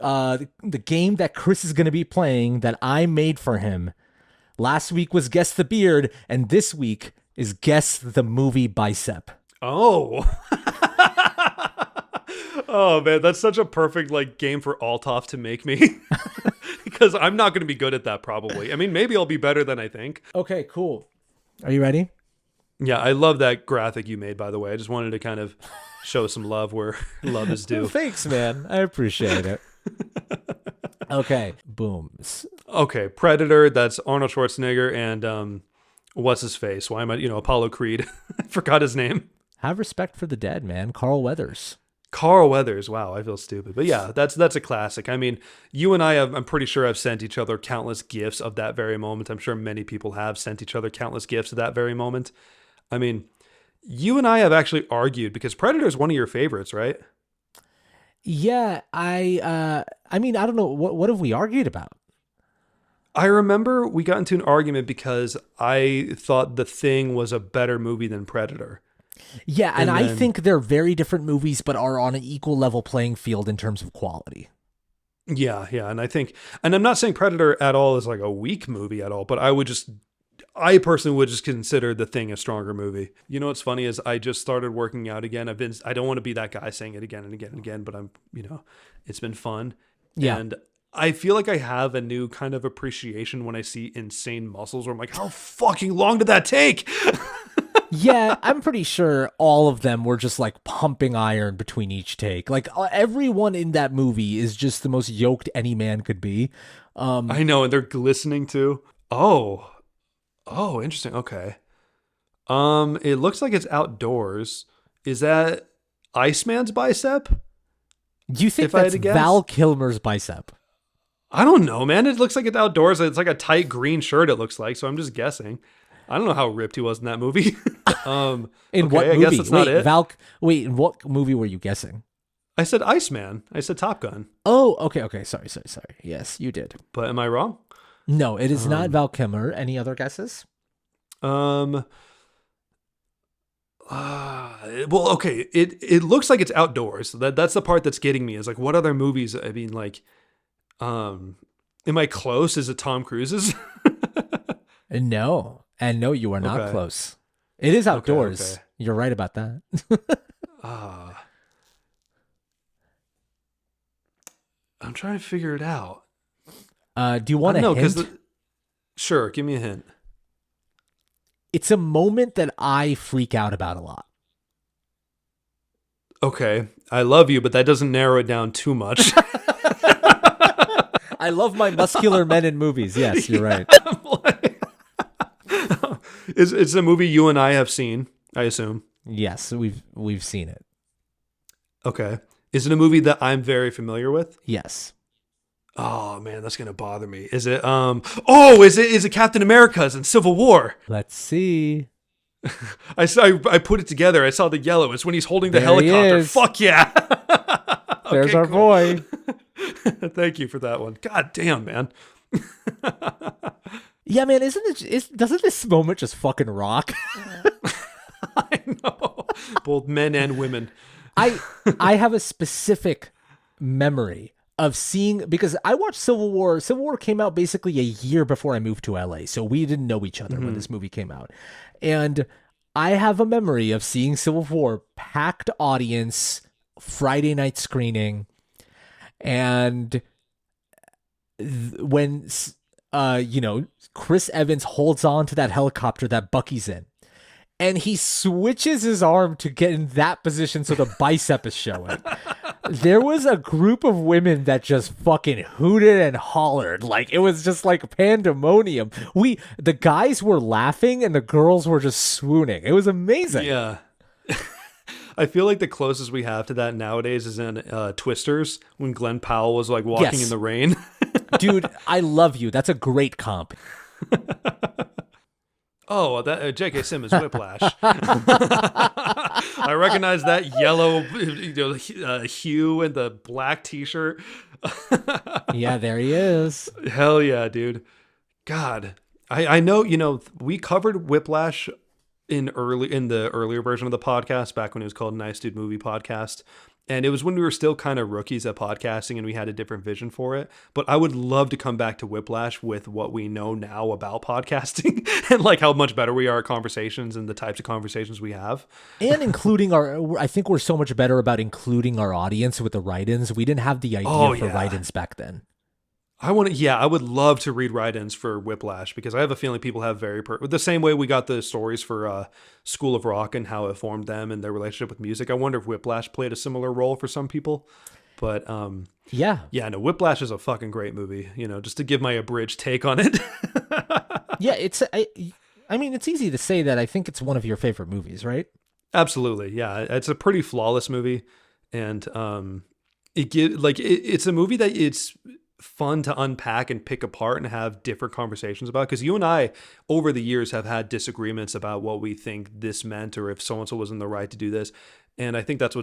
the game that Chris is going to be playing that I made for him. Last week was Guess the Beard, and this week is Guess the Movie Bicep. Oh. Oh, man, that's such a perfect like game for Altaf to make me. Because I'm not going to be good at that probably. I mean, maybe I'll be better than I think. Okay, cool. Are you ready? Yeah, I love that graphic you made, by the way. I just wanted to kind of show some love where love is due. Thanks, man. I appreciate it. Okay, boom. Okay, Predator, that's Arnold Schwarzenegger and what's his face? Why am I, Apollo Creed. I forgot his name. Have respect for the dead, man. Carl Weathers. Carl Weathers. Wow, I feel stupid. But yeah, that's a classic. I mean, you and I I'm pretty sure have sent each other countless gifts of that very moment. I'm sure many people have sent each other countless gifts of that very moment. I mean, you and I have actually argued because Predator is one of your favorites, right? Yeah, I mean, I don't know. What have we argued about? I remember we got into an argument because I thought The Thing was a better movie than Predator. Yeah, and I think they're very different movies, but are on an equal level playing field in terms of quality. Yeah, and and I'm not saying Predator at all is like a weak movie at all, but I personally would just consider The Thing a stronger movie. You know what's funny is I just started working out again. I don't want to be that guy saying it again and again and again, but it's been fun. Yeah. And I feel like I have a new kind of appreciation when I see insane muscles where I'm like, how fucking long did that take? Yeah, I'm pretty sure all of them were just like pumping iron between each take. Like everyone in that movie is just the most yoked any man could be. I know, and they're glistening too. Oh, interesting. Okay. It looks like it's outdoors. Is that Iceman's bicep? Do you think that's Val Kilmer's bicep? I don't know, man. It looks like it's outdoors. It's like a tight green shirt, it looks like. So I'm just guessing. I don't know how ripped he was in that movie. In what movie? I guess that's not it. In what movie were you guessing? I said Iceman. I said Top Gun. Oh, okay. Sorry. Yes, you did. But am I wrong? No, it is not Val Kilmer. Any other guesses? Well, okay. It looks like it's outdoors. That's the part that's getting me. Is like, what other movies? I mean, like, am I close? Is it Tom Cruise's? No, and no, you are not close. It is outdoors. Okay. You're right about that. I'm trying to figure it out. Do you want a hint? Sure, give me a hint. It's a moment that I freak out about a lot. Okay, I love you, but that doesn't narrow it down too much. I love my muscular men in movies. Yes, you're right. It's a movie you and I have seen, I assume. Yes, we've seen it. Okay. Is it a movie that I'm very familiar with? Yes. Oh man, that's gonna bother me. Is it is it Captain America's in Civil War? Let's see. I put it together. I saw the yellow. It's when he's holding the helicopter. Fuck yeah. There's our boy. Thank you for that one. God damn, man. Yeah, man, doesn't this moment just fucking rock? I know. Both men and women. I have a specific memory of seeing, because I watched Civil War. Civil War came out basically a year before I moved to LA, so we didn't know each other when this movie came out. And I have a memory of seeing Civil War, packed audience, Friday night screening, and when Chris Evans holds on to that helicopter that Bucky's in, and he switches his arm to get in that position so the bicep is showing. There was a group of women that just fucking hooted and hollered. Like, it was just like pandemonium. The guys were laughing and the girls were just swooning. It was amazing. Yeah. I feel like the closest we have to that nowadays is in Twisters, when Glenn Powell was like walking in the rain. Dude, I love you. That's a great comp. Oh, that J.K. Simmons Whiplash. I recognize that yellow hue and the black T-shirt. Yeah, there he is. Hell yeah, dude. God, I know. We covered Whiplash in the earlier version of the podcast back when it was called Nice Dude Movie Podcast. And it was when we were still kind of rookies at podcasting and we had a different vision for it. But I would love to come back to Whiplash with what we know now about podcasting and like how much better we are at conversations and the types of conversations we have. And including I think we're so much better about including our audience with the write-ins. We didn't have the idea for write-ins back then. I would love to read write-ins for Whiplash because I have a feeling people have the same way we got the stories for School of Rock and how it formed them and their relationship with music. I wonder if Whiplash played a similar role for some people. But no, Whiplash is a fucking great movie. You know, just to give my abridged take on it. Yeah, I mean, it's easy to say that I think it's one of your favorite movies, right? Absolutely, yeah. It's a pretty flawless movie, and it's a movie that it's fun to unpack and pick apart and have different conversations about, because you and I over the years have had disagreements about what we think this meant or if so-and-so was in the right to do this. And I think that's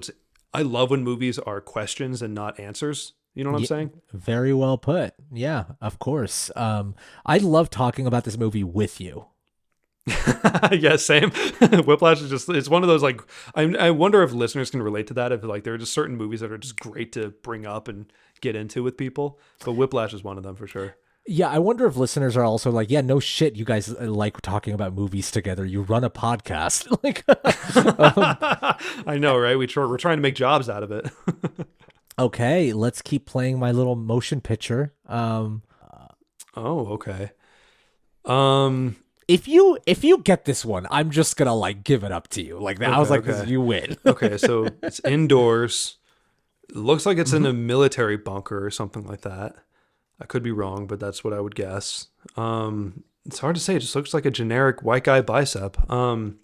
I love when movies are questions and not answers. You know what I'm saying? Very well put. Yeah, of course. I love talking about this movie with you. Yeah, same. Whiplash is it's one of those, like, I wonder if listeners can relate to that, if like there are just certain movies that are just great to bring up and get into with people, but Whiplash is one of them for sure. Yeah, I wonder if listeners are also like, yeah, no shit, you guys like talking about movies together. You run a podcast. Like, I know, right? We're trying to make jobs out of it. Okay, let's keep playing my little motion picture. Okay. If you get this one, I'm just gonna like give it up to you. Like that, I was like, okay. You win. Okay, so it's indoors. It looks like it's in a military bunker or something like that. I could be wrong, but that's what I would guess. It's hard to say. It just looks like a generic white guy bicep. I'm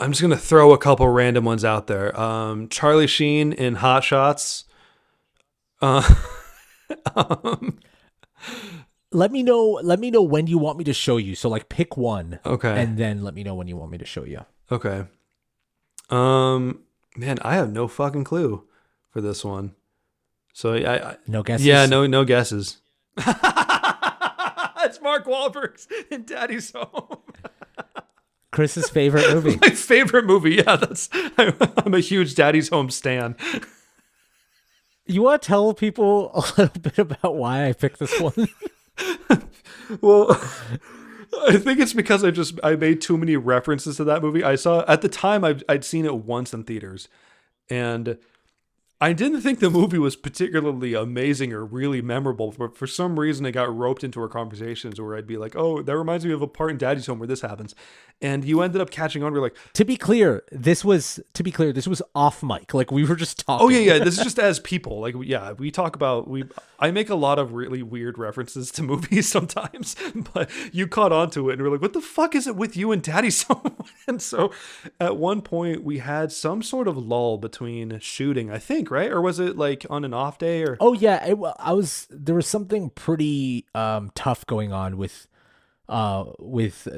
just gonna throw a couple random ones out there. Charlie Sheen in Hot Shots. Let me know when you want me to show you. So like pick one. Okay. And then let me know when you want me to show you. Okay. Man, I have no fucking clue for this one. So I no guesses. Yeah, no guesses. It's Mark Wahlberg's in Daddy's Home. Chris's favorite movie. My favorite movie. Yeah, I'm a huge Daddy's Home stan. You want to tell people a little bit about why I picked this one? Well, I think it's because I made too many references to that movie. I saw at the time I'd seen it once in theaters, and I didn't think the movie was particularly amazing or really memorable, but for some reason it got roped into our conversations where I'd be like, oh, that reminds me of a part in Daddy's Home where this happens. And you ended up catching on. We're like, to be clear, this was off mic. Like we were just talking. Oh yeah. This is just as people. Like, yeah, we talk about, I make a lot of really weird references to movies sometimes, but you caught on to it and we're like, what the fuck is it with you and Daddy's Home? And so at one point we had some sort of lull between shooting, I think, right? Or was it like on an off day or? Oh yeah. There was something pretty tough going on with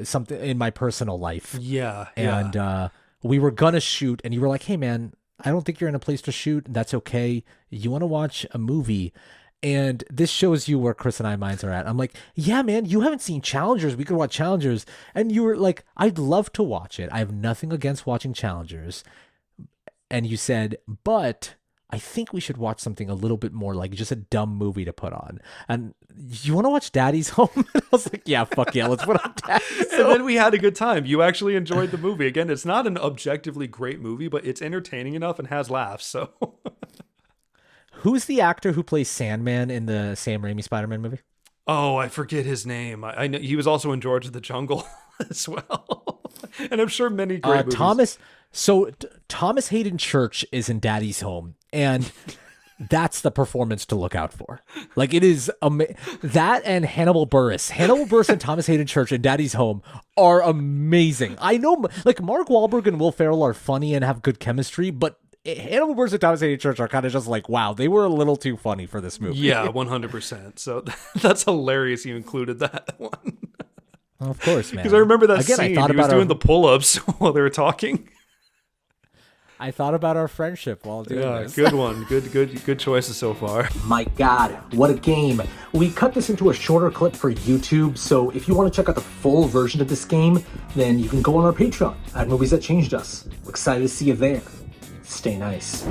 something in my personal life. Yeah. And we were gonna shoot and you were like, hey man, I don't think you're in a place to shoot. That's okay. You want to watch a movie? And this shows you where Chris and I minds are at. I'm like, yeah, man, you haven't seen Challengers. We could watch Challengers. And you were like, I'd love to watch it. I have nothing against watching Challengers. And you said, but I think we should watch something a little bit more like just a dumb movie to put on. And you want to watch Daddy's Home? And I was like, yeah, fuck yeah, let's put on Daddy's Home. And then we had a good time. You actually enjoyed the movie. Again, it's not an objectively great movie, but it's entertaining enough and has laughs. So, who's the actor who plays Sandman in the Sam Raimi Spider-Man movie? Oh, I forget his name. I know he was also in George of the Jungle as well. And I'm sure many great movies. Thomas Hayden Church is in Daddy's Home, and that's the performance to look out for. Like, it is that and Hannibal Buress. Hannibal Buress and Thomas Hayden Church in Daddy's Home are amazing. I know, like, Mark Wahlberg and Will Ferrell are funny and have good chemistry, but Hannibal Buress and Thomas Hayden Church are kind of just like, wow, they were a little too funny for this movie. Yeah, 100%. So that's hilarious you included that one. Well, of course, man. Because I remember that scene. He was doing the pull-ups while they were talking. I thought about our friendship while doing this. Good one. Good choices so far. My God, what a game. We cut this into a shorter clip for YouTube, so if you want to check out the full version of this game, then you can go on our Patreon at Movies That Changed Us. We're excited to see you there. stay nice.